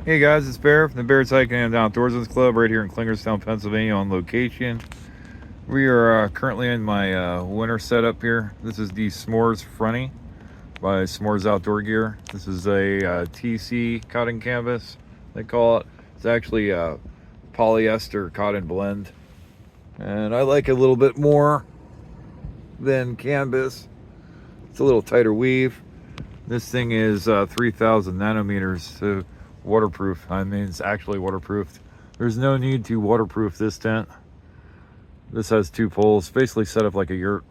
Hey guys, it's Bear from the Bears Hiking and Outdoorsman's Club right here in Klingerstown, Pennsylvania on location. We are currently in my winter setup here. This is the S'mores Fronty by S'mores Outdoor Gear. This is a TC cotton canvas, they call it. It's actually a polyester cotton blend. And I like it a little bit more than canvas. It's a little tighter weave. This thing is 3,000 nanometers, so waterproof. I mean, it's actually waterproofed. There's no need to waterproof this tent. This has two poles, basically set up like a yurt.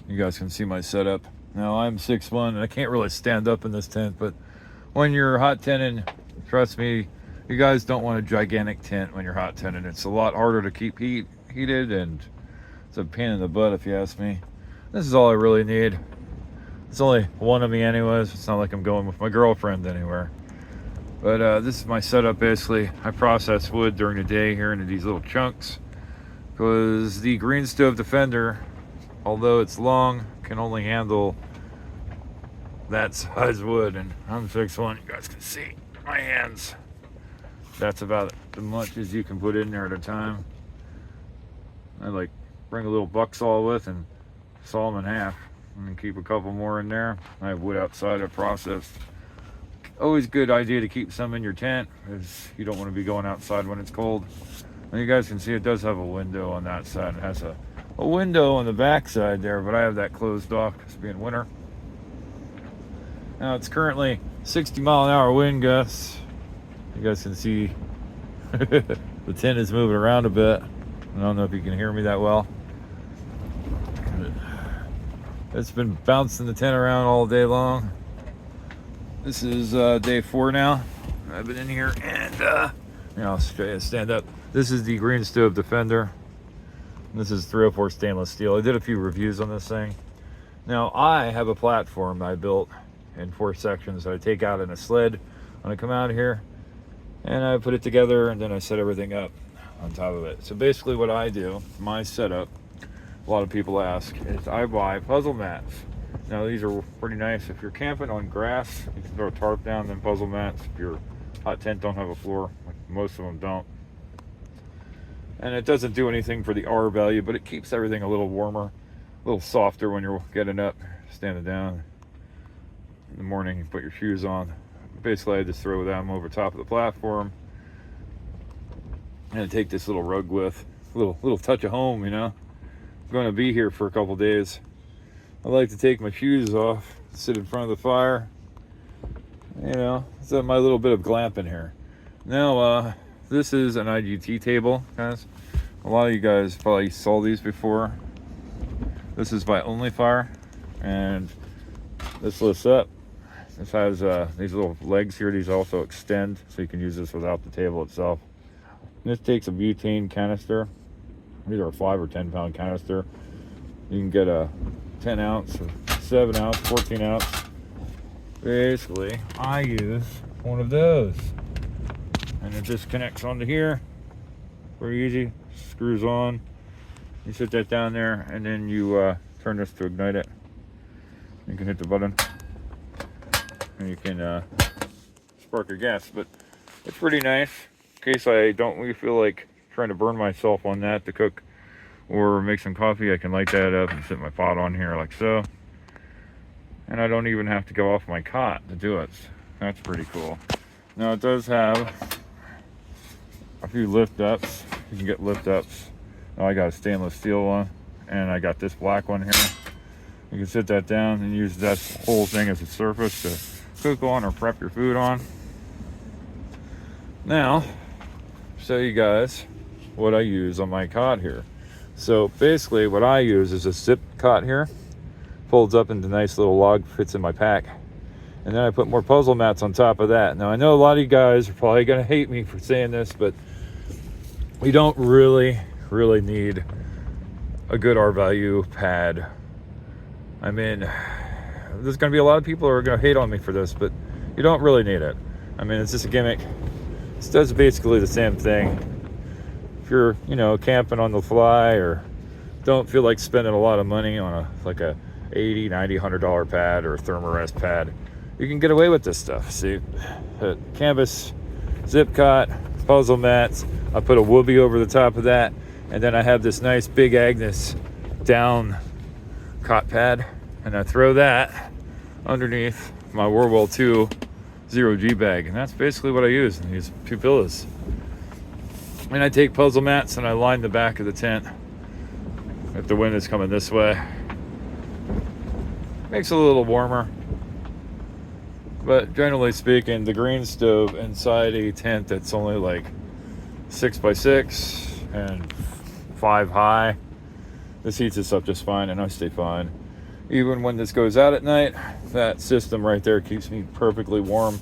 You guys can see my setup. Now, I'm 6'1", and I can't really stand up in this tent, but when you're hot tenting, trust me, you guys don't want a gigantic tent when you're hot tenting. It's a lot harder to keep heated, and it's a pain in the butt if you ask me. This is all I really need. It's only one of me anyways. It's not like I'm going with my girlfriend anywhere. But this is my setup basically. I process wood during the day here into these little chunks because the Green Stove Defender, although it's long, can only handle that size wood. And I'm 6'1", you guys can see my hands. That's about as much as you can put in there at a time. I like bring a little buck saw with and saw them in half. And keep a couple more in there. I have wood outside I processed. Always a good idea to keep some in your tent because you don't want to be going outside when it's cold. And you guys can see it does have a window on that side. It has a window on the back side there, but I have that closed off because it's being winter. Now it's currently 60-mile-an-hour wind gusts. You guys can see the tent is moving around a bit. I don't know if you can hear me that well. It's been bouncing the tent around all day long. This is day 4 now. I've been in here and I'll stand up. This is the Green Stove Defender. This is 304 stainless steel. I did a few reviews on this thing. Now I have a platform I built in 4 sections that I take out in a sled when I come out here, and I put it together and then I set everything up on top of it. So basically what I do, my setup, a lot of people ask, is I buy puzzle mats. Now these are pretty nice. If you're camping on grass, you can throw a tarp down, then puzzle mats. If your hot tent don't have a floor, like most of them don't. And it doesn't do anything for the R value, but it keeps everything a little warmer, a little softer when you're getting up, standing down. In the morning, you put your shoes on. Basically, I just throw them over top of the platform. And I take this little rug with, a little touch of home, you know. I'm going to be here for a couple days. I like to take my shoes off, sit in front of the fire. You know, it's my little bit of glamping here. Now, this is an IGT table, guys. A lot of you guys probably saw these before. This is by OnlyFire, and this lifts up. This has these little legs here. These also extend, so you can use this without the table itself. And this takes a butane canister. These are a 5 or 10 pound canister. You can get a 10 ounce, 7 ounce, 14 ounce. Basically, I use one of those. And it just connects onto here. Very easy. Screws on. You sit that down there, and then you turn this to ignite it. You can hit the button, and you can spark your gas. But it's pretty nice in case I don't really feel like trying to burn myself on that to cook or make some coffee. I can light that up and sit my pot on here like so, and I don't even have to go off my cot to do it. That's pretty cool. Now it does have a few lift ups. You can get lift ups. I got a stainless steel one, and I got this black one here. You can sit that down and use that whole thing as a surface to cook on or prep your food on. Now, show you guys what I use on my cot here. So basically what I use is a zip cot here. Folds up into a nice little log, fits in my pack. And then I put more puzzle mats on top of that. Now I know a lot of you guys are probably gonna hate me for saying this, but we don't really need a good R value pad. I mean, there's gonna be a lot of people who are gonna hate on me for this, but you don't really need it. I mean, it's just a gimmick. It does basically the same thing. If you're, you know, camping on the fly or don't feel like spending a lot of money on a $80, $90, $100 pad or a Thermarest pad, you can get away with this stuff. See, canvas, Zip-Cot, puzzle mats. I put a whoopee over the top of that, and then I have this nice Big Agnes down cot pad, and I throw that underneath my Warwell 2 0G bag, and that's basically what I use in these two pillows. And I take puzzle mats and I line the back of the tent if the wind is coming this way. Makes it a little warmer, but generally speaking, the green stove inside a tent that's only like 6x6 and 5 high, this heats us up just fine, and I stay fine. Even when this goes out at night, that system right there keeps me perfectly warm.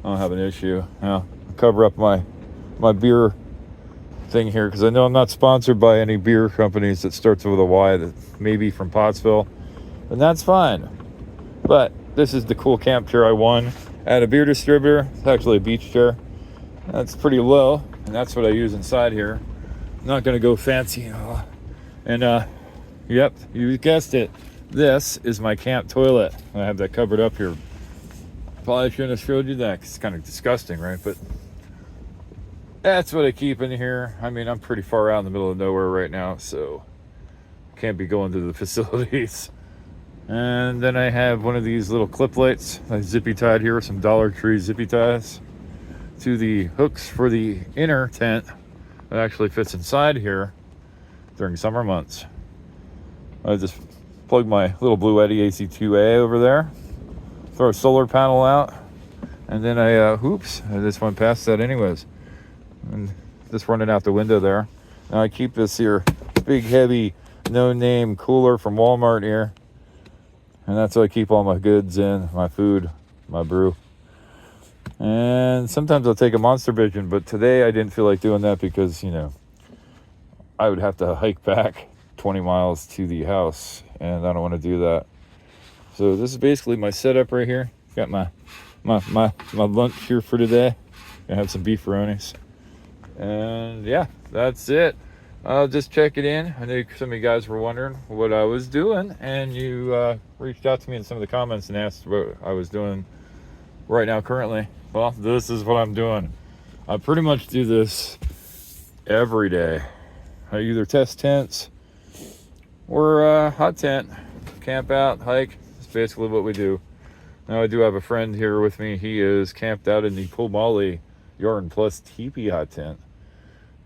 I don't have an issue. Now, I'll cover up my beer thing here, because I know I'm not sponsored by any beer companies that starts with a Y, that may be from Pottsville, and that's fine. But this is the cool camp chair I won at a beer distributor. It's actually a beach chair. That's pretty low, and that's what I use inside here. I'm not going to go fancy and all. And yep, you guessed it. This is my camp toilet. I have that covered up here. Probably shouldn't have showed you that, 'cause it's kind of disgusting, right? But that's what I keep in here. I mean, I'm pretty far out in the middle of nowhere right now, so can't be going to the facilities. And then I have one of these little clip lights I zippy tied here, some Dollar Tree zippy ties to the hooks for the inner tent that actually fits inside here during summer months. I just plug my little Blue Eddy AC2A over there, throw a solar panel out, and then I just went past that anyways, and just running out the window there. Now I keep this here big heavy no name cooler from Walmart here, and that's how I keep all my goods in, my food, my brew. And sometimes I'll take a Monster Vision, but today I didn't feel like doing that because, you know, I would have to hike back 20 miles to the house, and I don't want to do that. So this is basically my setup right here. Got my lunch here for today. Gonna have some beefaronis, and yeah, that's it. I'll just check it in. I know some of you guys were wondering what I was doing, and you reached out to me in some of the comments and asked what I was doing right now currently. Well, this is what I'm doing. I pretty much do this every day. I either test tents or hot tent, camp out, hike. That's basically what we do. Now I do have a friend here with me. He is camped out in the Pulmali Yarn Plus Teepee hot tent,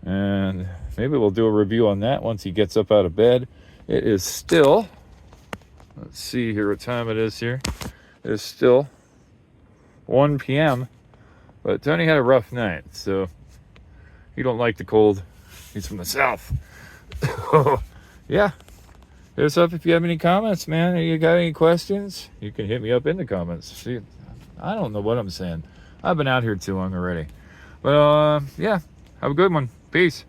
and maybe we'll do a review on that once he gets up out of bed. It is still, let's see here what time it is here. It is still 1 p.m. But Tony had a rough night, so he don't like the cold. He's from the south. Yeah. Hit us up if you have any comments, man. You got any questions? You can hit me up in the comments. See, I don't know what I'm saying. I've been out here too long already. But yeah, have a good one. Peace.